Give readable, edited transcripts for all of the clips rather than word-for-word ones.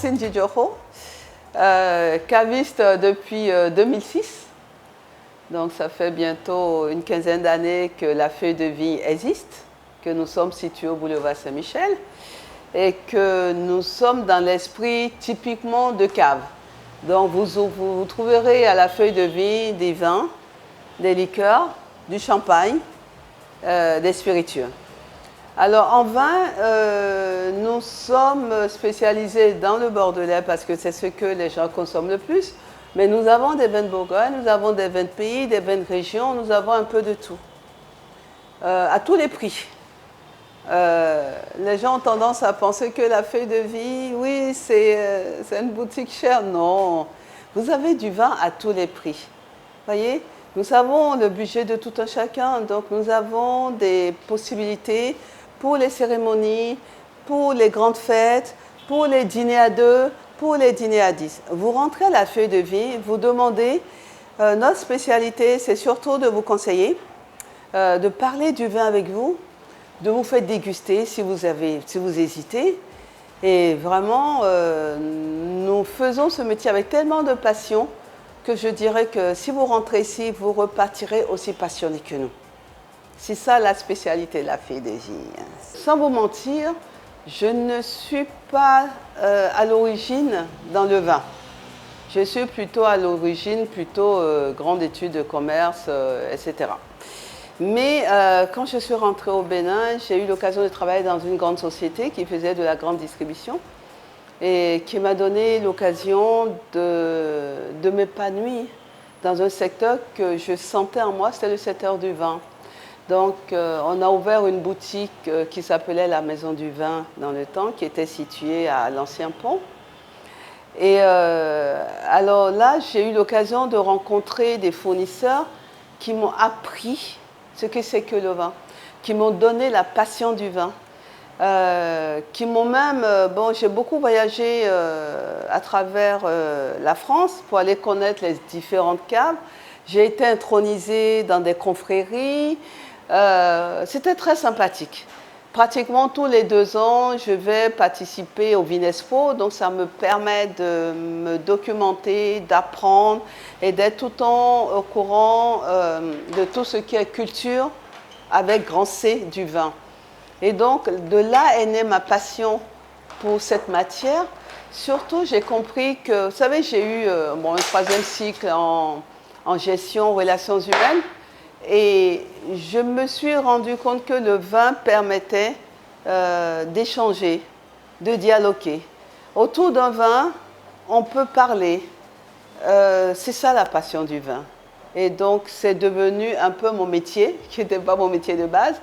Cindy Dioho, caviste depuis 2006. Donc ça fait bientôt une quinzaine d'années que la feuille de vie existe, que nous sommes situés au boulevard Saint-Michel et que nous sommes dans l'esprit typiquement de cave. Donc vous trouverez à la feuille de vie des vins, des liqueurs, du champagne, des spiritueux. Alors en vin, nous sommes spécialisés dans le Bordelais parce que c'est ce que les gens consomment le plus. Mais nous avons des vins de Bourgogne, nous avons des vins de pays, des vins de région, nous avons un peu de tout. À tous les prix. Les gens ont tendance à penser que la feuille de vie, oui, c'est une boutique chère. Non, vous avez du vin à tous les prix. Voyez, nous avons le budget de tout un chacun, donc nous avons des possibilités pour les cérémonies, pour les grandes fêtes, pour les dîners à 2, pour les dîners à 10. Vous rentrez à la feuille de vie, vous demandez, notre spécialité, c'est surtout de vous conseiller, de parler du vin avec vous, de vous faire déguster si vous hésitez. Et vraiment, nous faisons ce métier avec tellement de passion que je dirais que si vous rentrez ici, vous repartirez aussi passionné que nous. C'est ça la spécialité de la feuille de vie. Sans vous mentir, je ne suis pas à l'origine dans le vin. Je suis plutôt à l'origine, grande étude de commerce, etc. Mais quand je suis rentrée au Bénin, j'ai eu l'occasion de travailler dans une grande société qui faisait de la grande distribution et qui m'a donné l'occasion de m'épanouir dans un secteur que je sentais en moi, c'était le secteur du vin. Donc, on a ouvert une boutique qui s'appelait la Maison du Vin dans le temps, qui était située à l'Ancien Pont. Et alors là, j'ai eu l'occasion de rencontrer des fournisseurs qui m'ont appris ce que c'est que le vin, qui m'ont donné la passion du vin, qui m'ont même... j'ai beaucoup voyagé à travers la France pour aller connaître les différentes caves. J'ai été intronisée dans des confréries. C'était très sympathique. Pratiquement tous les 2 ans, je vais participer au Vinespo, donc ça me permet de me documenter, d'apprendre et d'être tout le temps au courant de tout ce qui est culture avec grand C du vin. Et donc de là est née ma passion pour cette matière. Surtout, j'ai compris que, vous savez, j'ai eu un 3e cycle en gestion relations humaines. Et je me suis rendu compte que le vin permettait d'échanger, de dialoguer. Autour d'un vin, on peut parler. C'est ça la passion du vin. Et donc, c'est devenu un peu mon métier, qui n'était pas mon métier de base.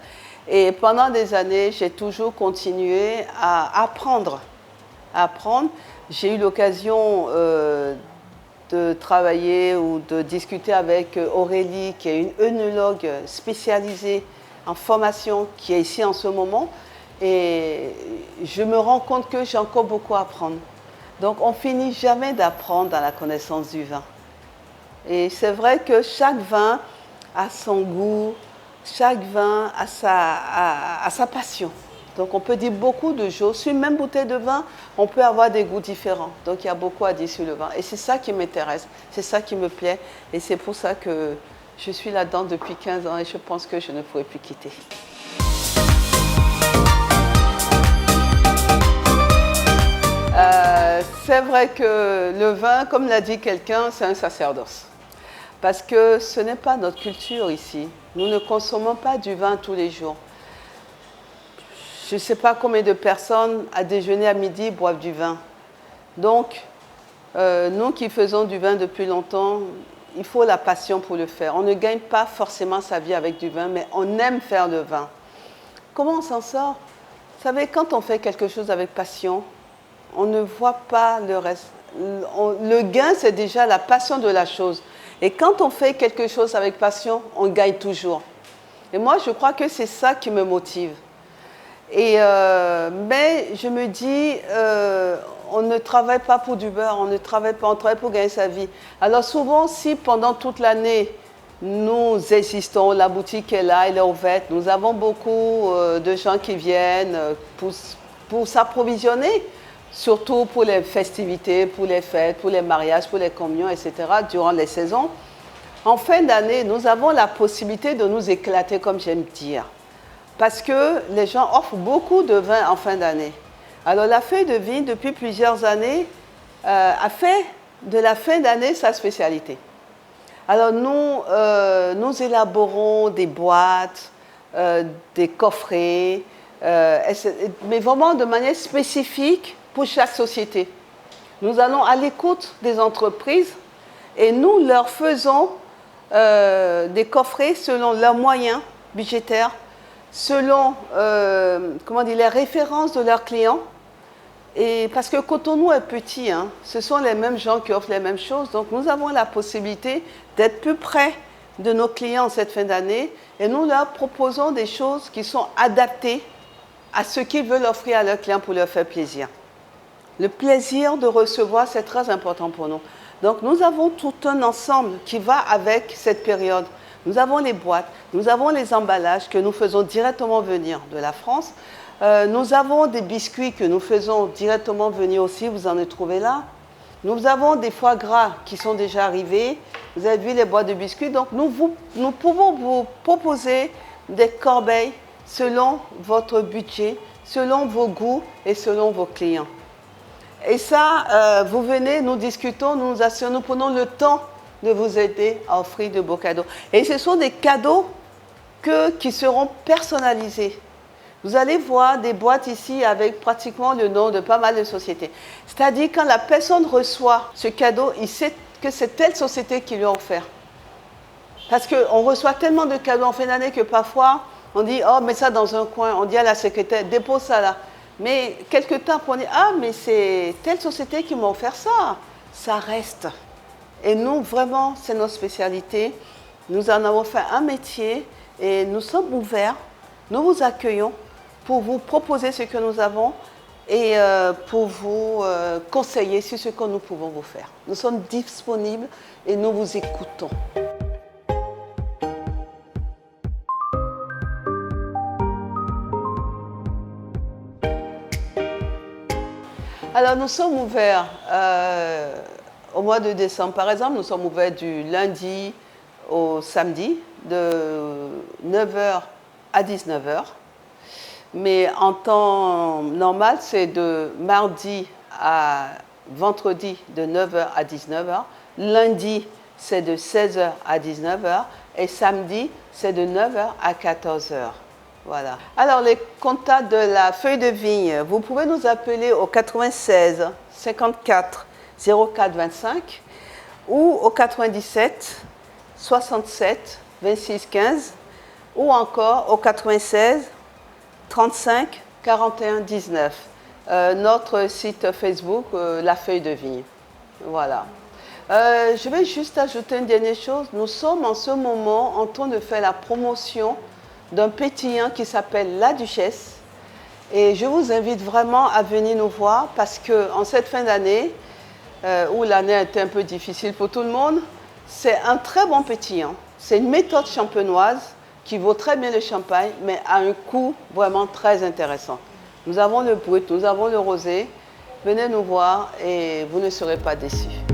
Et pendant des années, j'ai toujours continué à apprendre. J'ai eu l'occasion de travailler ou de discuter avec Aurélie, qui est une œnologue spécialisée en formation, qui est ici en ce moment. Et je me rends compte que j'ai encore beaucoup à apprendre. Donc, on finit jamais d'apprendre dans la connaissance du vin. Et c'est vrai que chaque vin a son goût, chaque vin a sa passion. Donc on peut dire beaucoup de choses. Sur une même bouteille de vin, on peut avoir des goûts différents. Donc il y a beaucoup à dire sur le vin. Et c'est ça qui m'intéresse, c'est ça qui me plaît. Et c'est pour ça que je suis là-dedans depuis 15 ans et je pense que je ne pourrai plus quitter. C'est vrai que le vin, comme l'a dit quelqu'un, c'est un sacerdoce. Parce que ce n'est pas notre culture ici. Nous ne consommons pas du vin tous les jours. Je ne sais pas combien de personnes à déjeuner, à midi, boivent du vin. Donc, nous qui faisons du vin depuis longtemps, il faut la passion pour le faire. On ne gagne pas forcément sa vie avec du vin, mais on aime faire le vin. Comment on s'en sort? Vous savez, quand on fait quelque chose avec passion, on ne voit pas le reste. Le gain, c'est déjà la passion de la chose. Et quand on fait quelque chose avec passion, on gagne toujours. Et moi, je crois que c'est ça qui me motive. Mais je me dis, on ne travaille pas pour du beurre, on travaille pour gagner sa vie. Alors souvent, si pendant toute l'année, nous existons, la boutique est là, elle est ouverte, nous avons beaucoup de gens qui viennent pour s'approvisionner, surtout pour les festivités, pour les fêtes, pour les mariages, pour les communions, etc., durant les saisons. En fin d'année, nous avons la possibilité de nous éclater, comme j'aime dire, parce que les gens offrent beaucoup de vin en fin d'année. Alors la feuille de vigne, depuis plusieurs années, a fait de la fin d'année sa spécialité. Alors nous élaborons des boîtes, des coffrets, mais vraiment de manière spécifique pour chaque société. Nous allons à l'écoute des entreprises et nous leur faisons des coffrets selon leurs moyens budgétaires, selon les références de leurs clients. Et parce que Cotonou est petit, hein, ce sont les mêmes gens qui offrent les mêmes choses. Donc nous avons la possibilité d'être plus près de nos clients en cette fin d'année et nous leur proposons des choses qui sont adaptées à ce qu'ils veulent offrir à leurs clients pour leur faire plaisir. Le plaisir de recevoir, c'est très important pour nous. Donc nous avons tout un ensemble qui va avec cette période. Nous avons les boîtes, nous avons les emballages que nous faisons directement venir de la France. Nous avons des biscuits que nous faisons directement venir aussi, vous en avez trouvé là. Nous avons des foie gras qui sont déjà arrivés. Vous avez vu les boîtes de biscuits. Donc nous pouvons vous proposer des corbeilles selon votre budget, selon vos goûts et selon vos clients. Et ça, vous venez, nous discutons, nous nous assurons, nous prenons le temps de vous aider à offrir de beaux cadeaux. Et ce sont des cadeaux qui seront personnalisés. Vous allez voir des boîtes ici avec pratiquement le nom de pas mal de sociétés. C'est-à-dire quand la personne reçoit ce cadeau, il sait que c'est telle société qui lui a offert. Parce qu'on reçoit tellement de cadeaux en fin d'année que parfois, on dit « Oh, mets ça dans un coin », on dit à la secrétaire « Dépose ça là ». Mais quelque temps, on dit « Ah, mais c'est telle société qui m'a offert ça ». Ça reste. Et nous, vraiment, c'est notre spécialité. Nous en avons fait un métier et nous sommes ouverts. Nous vous accueillons pour vous proposer ce que nous avons et pour vous conseiller sur ce que nous pouvons vous faire. Nous sommes disponibles et nous vous écoutons. Alors, nous sommes ouverts au mois de décembre. Par exemple, nous sommes ouverts du lundi au samedi, de 9h à 19h. Mais en temps normal, c'est de mardi à vendredi, de 9h à 19h. Lundi, c'est de 16h à 19h. Et samedi, c'est de 9h à 14h. Voilà. Alors, les contacts de la feuille de vigne, vous pouvez nous appeler au 96 54 04 25 ou au 97 67 26 15 ou encore au 96 35 41 19. Notre site Facebook, La Feuille de Vigne. Voilà. Je vais juste ajouter une dernière chose. Nous sommes en ce moment en train de faire la promotion d'un pétillant qui s'appelle La Duchesse. Et je vous invite vraiment à venir nous voir parce qu'en cette fin d'année, où l'année a été un peu difficile pour tout le monde, c'est un très bon pétillant. C'est une méthode champenoise qui vaut très bien le champagne, mais à un coût vraiment très intéressant. Nous avons le brut, nous avons le rosé. Venez nous voir et vous ne serez pas déçus.